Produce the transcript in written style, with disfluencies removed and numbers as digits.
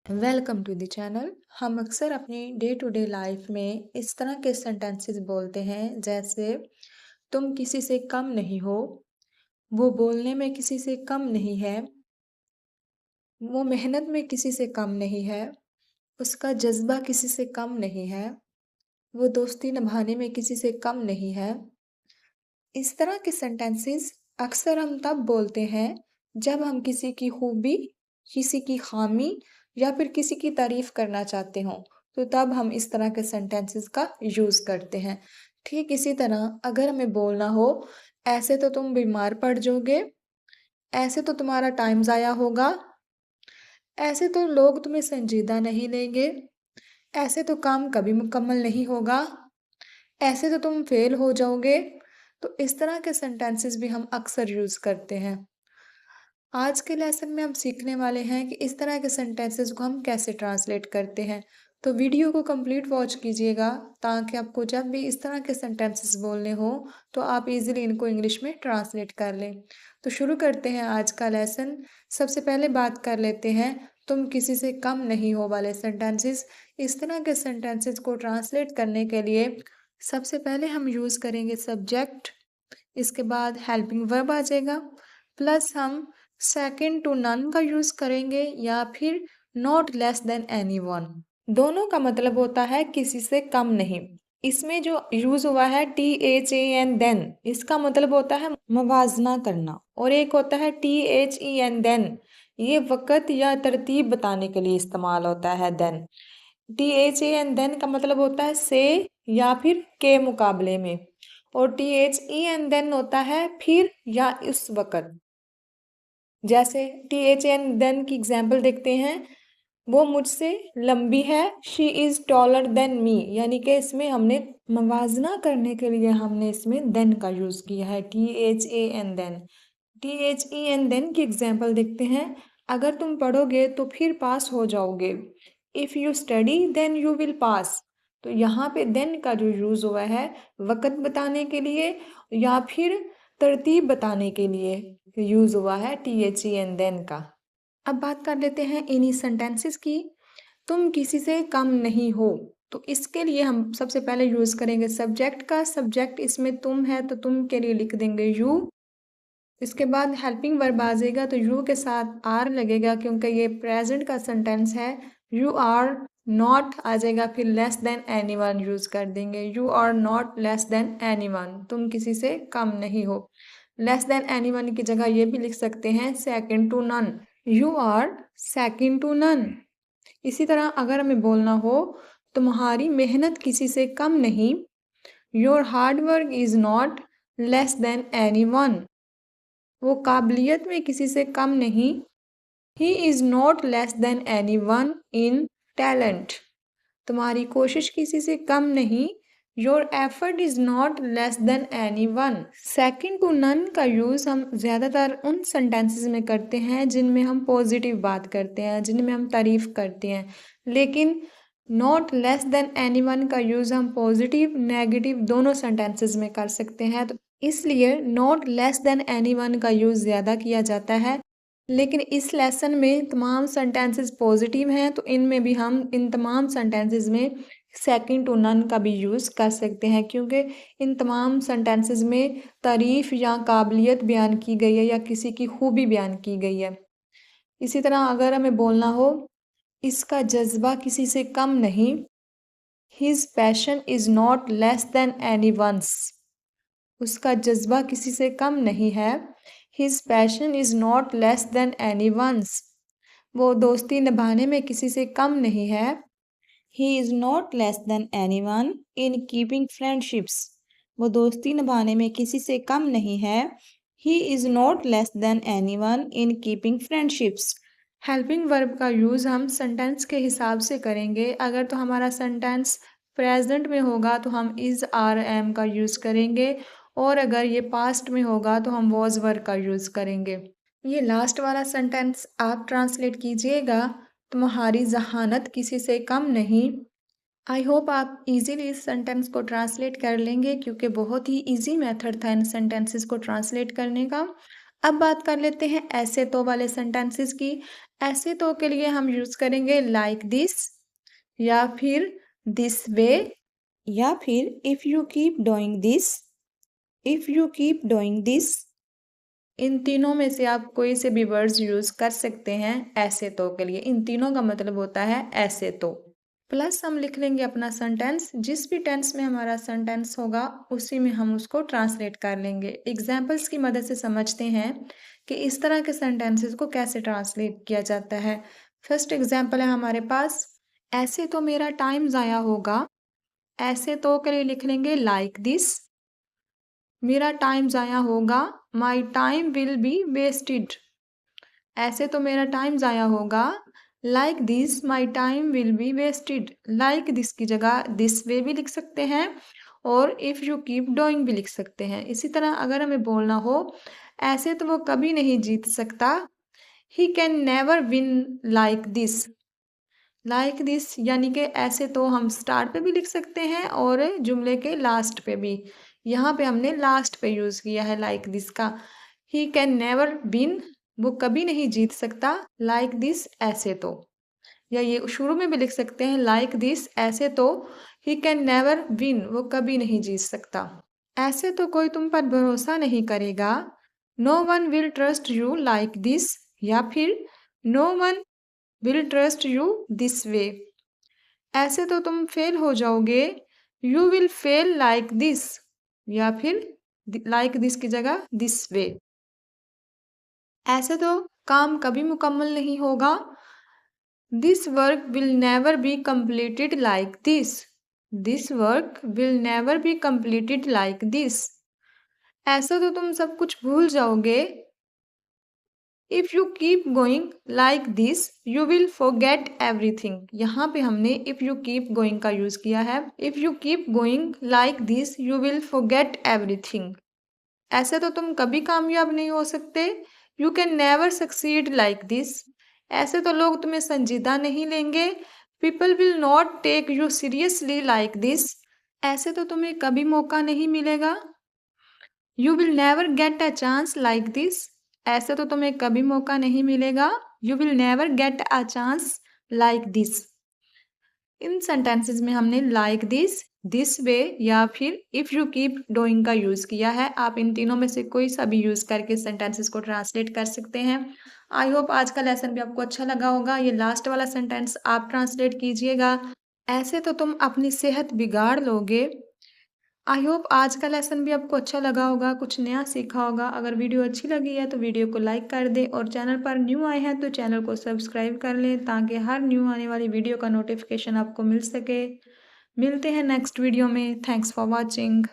Welcome to the channel. हम अक्सर अपनी डे टू डे लाइफ में इस तरह के सेंटेंसेस बोलते हैं, जैसे तुम किसी से कम नहीं हो, वो बोलने में किसी से कम नहीं है, वो मेहनत में किसी से कम नहीं है, उसका जज्बा किसी से कम नहीं है, वो दोस्ती निभाने में किसी से कम नहीं है। इस तरह के सेंटेंसेस अक्सर हम तब बोलते हैं जब हम किसी की खूबी, किसी की खामी या फिर किसी की तारीफ करना चाहते हों, तो तब हम इस तरह के सेंटेंसेस का यूज़ करते हैं। ठीक इसी तरह अगर हमें बोलना हो, ऐसे तो तुम बीमार पड़ जाओगे, ऐसे तो तुम्हारा टाइम ज़ाया होगा, ऐसे तो लोग तुम्हें संजीदा नहीं लेंगे, ऐसे तो काम कभी मुकम्मल नहीं होगा, ऐसे तो तुम फेल हो जाओगे। तो इस तरह के सेंटेंसेस भी हम अक्सर यूज़ करते हैं। आज के लेसन में हम सीखने वाले हैं कि इस तरह के सेंटेंसेस को हम कैसे ट्रांसलेट करते हैं। तो वीडियो को कंप्लीट वॉच कीजिएगा, ताकि आपको जब भी इस तरह के सेंटेंसेस बोलने हो तो आप इजीली इनको इंग्लिश में ट्रांसलेट कर लें। तो शुरू करते हैं आज का लेसन। सबसे पहले बात कर लेते हैं तुम किसी से कम नहीं हो वाले सेंटेंसेस। इस तरह के सेंटेंसेस को ट्रांसलेट करने के लिए सबसे पहले हम यूज़ करेंगे सब्जेक्ट, इसके बाद हेल्पिंग वर्ब आ जाएगा, प्लस हम सेकंड टू नन का यूज़ करेंगे या फिर नॉट लेस देन एनीवन। दोनों का मतलब होता है किसी से कम नहीं। इसमें जो यूज़ हुआ है THAN देन, इसका मतलब होता है मवाजना करना, और एक होता है THEN देन, ये वक़्त या तरतीब बताने के लिए इस्तेमाल होता है देन। THAN देन का मतलब होता है से या फिर के मुकाबले में, और THEN देन होता है फिर या उस वक़्त। जैसे THN देन की एग्जाम्पल देखते हैं, वो मुझसे लंबी है, she is taller than me, यानी कि इसमें हमने मवाजना करने के लिए हमने इसमें देन का यूज़ किया है, THAN देन। THEN देन की एग्जाम्पल देखते हैं, अगर तुम पढ़ोगे तो फिर पास हो जाओगे, if you study then you will pass. तो यहाँ पे देन का जो यूज़ हुआ है वक़्त बताने के लिए या फिर तरतीब बताने के लिए यूज़ हुआ है THEN देन का। अब बात कर लेते हैं इन्हीं सेंटेंसेस की। तुम किसी से कम नहीं हो, तो इसके लिए हम सबसे पहले यूज़ करेंगे सब्जेक्ट का। सब्जेक्ट इसमें तुम है तो तुम के लिए लिख देंगे यू। इसके बाद हेल्पिंग वर्ब आ जाएगा, तो यू के साथ आर लगेगा क्योंकि ये प्रेजेंट का सेंटेंस है। यू आर नॉट आ जाएगा, फिर लेस देन एनीवन यूज़ कर देंगे। You are not less than anyone, तुम किसी से कम नहीं हो। लेस देन एनीवन की जगह ये भी लिख सकते हैं second to none, you are second to none. इसी तरह अगर हमें बोलना हो तुम्हारी मेहनत किसी से कम नहीं, your hard work is not less than anyone, वो काबिलियत में किसी से कम नहीं, he is not less than anyone in talent, तुम्हारी कोशिश किसी से कम नहीं, your effort is not less than anyone. Second to none का यूज़ हम ज़्यादातर उन सेंटेंसेस में करते हैं जिनमें हम पॉजिटिव बात करते हैं, जिनमें हम तारीफ़ करते हैं, लेकिन नॉट लेस देन एनीवन का यूज़ हम पॉजिटिव नेगेटिव दोनों सेंटेंसेस में कर सकते हैं। तो इसलिए नॉट लेस देन एनीवन का यूज़ ज़्यादा किया जाता है। लेकिन इस लेसन में तमाम सेंटेंसेस पॉजिटिव हैं, तो इनमें भी हम इन तमाम सेंटेंसेस में सेकंड टू नन का भी यूज़ कर सकते हैं, क्योंकि इन तमाम सेंटेंसेस में तारीफ़ या काबिलियत बयान की गई है या किसी की खूबी बयान की गई है। इसी तरह अगर हमें बोलना हो इसका जज्बा किसी से कम नहीं, his passion is not less then anyone's, उसका जज्बा किसी से कम नहीं है, his passion is not less then anyone's, वो दोस्ती निभाने में किसी से कम नहीं है, ही is not less than anyone in keeping friendships, वो दोस्ती निभाने में किसी से कम नहीं है, ही is not less than anyone in keeping friendships. Helping verb का यूज़ हम सेंटेंस के हिसाब से करेंगे। अगर तो हमारा सेंटेंस प्रेजेंट में होगा तो हम इज़ आर एम का यूज़ करेंगे, और अगर ये पास्ट में होगा तो हम वॉज वर्ब का यूज़ करेंगे। ये लास्ट वाला सेंटेंस आप ट्रांसलेट कीजिएगा, तुम्हारी जहानत किसी से कम नहीं। आई होप आप इजीली इस सेंटेंस को ट्रांसलेट कर लेंगे, क्योंकि बहुत ही इजी मेथड था इन सेंटेंसेस को ट्रांसलेट करने का। अब बात कर लेते हैं ऐसे तो वाले सेंटेंसेस की। ऐसे तो के लिए हम यूज़ करेंगे लाइक दिस, या फिर दिस वे, या फिर if you keep doing this, if you keep doing this. इन तीनों में से आप कोई से भी वर्ड्स यूज़ कर सकते हैं ऐसे तो के लिए। इन तीनों का मतलब होता है ऐसे तो। प्लस हम लिख लेंगे अपना सेंटेंस, जिस भी टेंस में हमारा सेंटेंस होगा उसी में हम उसको ट्रांसलेट कर लेंगे। एग्जाम्पल्स की मदद से समझते हैं कि इस तरह के सेंटेंसेस को कैसे ट्रांसलेट किया जाता है। फर्स्ट एग्जाम्पल है हमारे पास, ऐसे तो मेरा टाइम ज़ाया होगा। ऐसे तो के लिए लिख लेंगे लाइक दिस, मेरा टाइम ज़ाया होगा, my time will be wasted. ऐसे तो मेरा टाइम ज़ाया होगा, like this my time will be wasted. Like this की जगह दिस वे भी लिख सकते हैं और इफ़ यू कीप डूइंग भी लिख सकते हैं। इसी तरह अगर हमें बोलना हो, ऐसे तो वो कभी नहीं जीत सकता, he can never win like this. Like this यानी कि ऐसे तो हम स्टार्ट पे भी लिख सकते हैं और जुमले के लास्ट पे भी। यहाँ पे हमने लास्ट पे यूज़ किया है लाइक दिस का। ही कैन नेवर विन, वो कभी नहीं जीत सकता, लाइक दिस ऐसे तो। या ये शुरू में भी लिख सकते हैं लाइक दिस ऐसे तो, ही कैन नेवर विन, वो कभी नहीं जीत सकता। ऐसे तो कोई तुम पर भरोसा नहीं करेगा, no one will trust you like this, या फिर no one will trust you this way. ऐसे तो तुम फेल हो जाओगे, you will fail like this, या फिर लाइक दिस की जगह दिस वे। ऐसे तो काम कभी मुकम्मल नहीं होगा, this work will never be completed like this, this work will never be completed like this. ऐसा तो तुम सब कुछ भूल जाओगे, if you keep going like this you will forget everything. यहाँ पे हमने इफ़ यू कीप गोइंग का यूज़ किया है। If you keep going like this you will forget everything. ऐसे तो तुम कभी कामयाब नहीं हो सकते, you can never succeed like this. ऐसे तो लोग तुम्हें संजीदा नहीं लेंगे, people will not take you seriously like this. ऐसे तो तुम्हें कभी मौका नहीं मिलेगा, you will never get a chance like this. ऐसे तो तुम्हें कभी मौका नहीं मिलेगा, you will never get a chance like this. इन सेंटेंसेस में हमने लाइक दिस वे या फिर इफ़ यू कीप डूइंग का यूज़ किया है। आप इन तीनों में से कोई सा भी यूज़ करके सेंटेंसेस को ट्रांसलेट कर सकते हैं। आई होप आज का लेसन भी आपको अच्छा लगा होगा। ये लास्ट वाला सेंटेंस आप ट्रांसलेट कीजिएगा, ऐसे तो तुम अपनी सेहत बिगाड़ लोगे। आई होप आज का लेसन भी आपको अच्छा लगा होगा, कुछ नया सीखा होगा। अगर वीडियो अच्छी लगी है तो वीडियो को लाइक कर दें और चैनल पर न्यू आए हैं तो चैनल को सब्सक्राइब कर लें ताकि हर न्यू आने वाली वीडियो का नोटिफिकेशन आपको मिल सके। मिलते हैं नेक्स्ट वीडियो में। Thanks for watching.